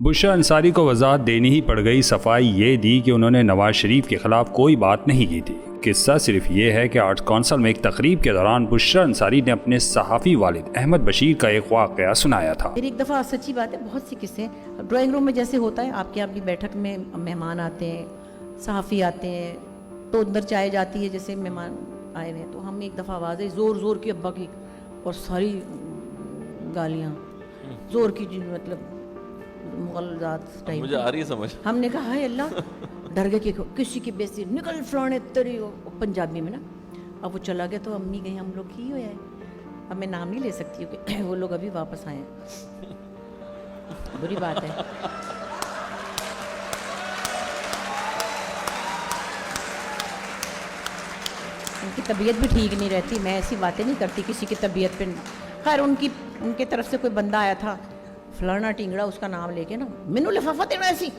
बुशरा अंसारी को वजाहत देनी ही पड़ गई। सफाई ये दी कि उन्होंने नवाज शरीफ के खिलाफ कोई बात नहीं की थी। किस्सा सिर्फ ये है कि आर्ट्स काउंसिल में एक तकरीब के दौरान बुशरा अंसारी ने अपने सहाफ़ी वालिद अहमद बशीर का एक वाक़या सुनाया था। फिर एक दफ़ा सच्ची बात है, बहुत सी किस्से ड्राइंग रूम में जैसे होता है, आपके यहाँ भी बैठक में मेहमान आते हैं, सहाफ़ी आते हैं, तो अंदर चाय जाती है, जैसे मेहमान आए हैं तो हम एक दफ़ा आवाज़ आई ज़ोर ज़ोर की अब्बा की, और सारी गालियाँ ज़ोर की, मतलब मुगलजात टाइप। मुझे आ रही है समझ। हमने कहा हाय अल्लाह, डर गए कि किसी की बेइज्जती, निकल फलाने तेरी, पंजाबी में ना। अब वो चला गया तो अम्मी गई, हम लोग की होया है, अब मैं नाम नहीं ले सकती हूँ कि वो लोग अभी वापस आए हैं, बुरी बात है। उनकी तबीयत भी ठीक नहीं रहती, मैं ऐसी बातें नहीं करती किसी की तबीयत पे। खैर उनके तरफ से कोई बंदा आया था, फलाना टिंगड़ा, उसका नाम लेके ना, मैनू लिफाफा देना ऐसी,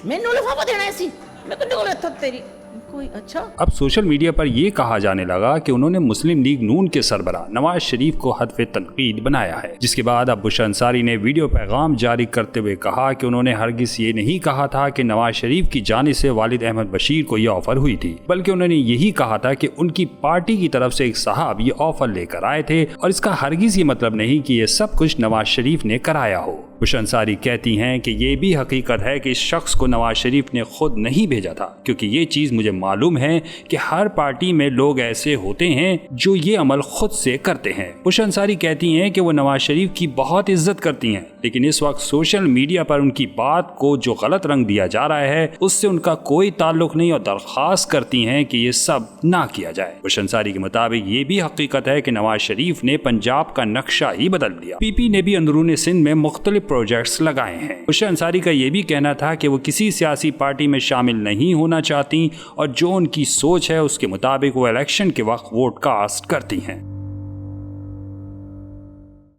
मैनू लिफाफा देना ऐसी, मैं तो निकल था तेरी कोई। अच्छा, अब सोशल मीडिया पर यह कहा जाने लगा कि उन्होंने मुस्लिम लीग नून के सरबराह नवाज शरीफ को हदफ तनकीद बनाया है, जिसके बाद अब बुशरा अंसारी ने वीडियो पैगाम जारी करते हुए कहा कि उन्होंने हरगिज ये नहीं कहा था कि नवाज शरीफ की जानिब से वालिद अहमद बशीर को यह ऑफर हुई थी, बल्कि उन्होंने यही कहा था कि उनकी पार्टी की तरफ से एक साहब ये ऑफर लेकर आए थे, और इसका हरगिज ये मतलब नहीं कि ये सब कुछ नवाज शरीफ ने कराया हो। बुशरा अंसारी कहती हैं कि ये भी हकीकत है कि इस शख्स को नवाज शरीफ ने खुद नहीं भेजा था, क्योंकि ये चीज़ मुझे मालूम है कि हर पार्टी में लोग ऐसे होते हैं जो ये अमल खुद से करते हैं। बुशरा अंसारी कहती हैं कि वो नवाज शरीफ की बहुत इज्जत करती हैं, लेकिन इस वक्त सोशल मीडिया पर उनकी बात को जो गलत रंग दिया जा रहा है उससे उनका कोई ताल्लुक नहीं, और दरख्वास्त करती हैं कि ये सब ना किया जाए। बुशरा अंसारी के मुताबिक ये भी हकीकत है कि नवाज शरीफ ने पंजाब का नक्शा ही बदल दिया। पीपी ने भी अंदरूनी सिंध में मुख्तलिफ प्रोजेक्ट्स लगाए हैं। बुशरा अंसारी का ये भी कहना था कि वो किसी सियासी पार्टी में शामिल नहीं होना चाहती, और जो उनकी सोच है उसके मुताबिक वो इलेक्शन के वक्त वोट कास्ट करती हैं।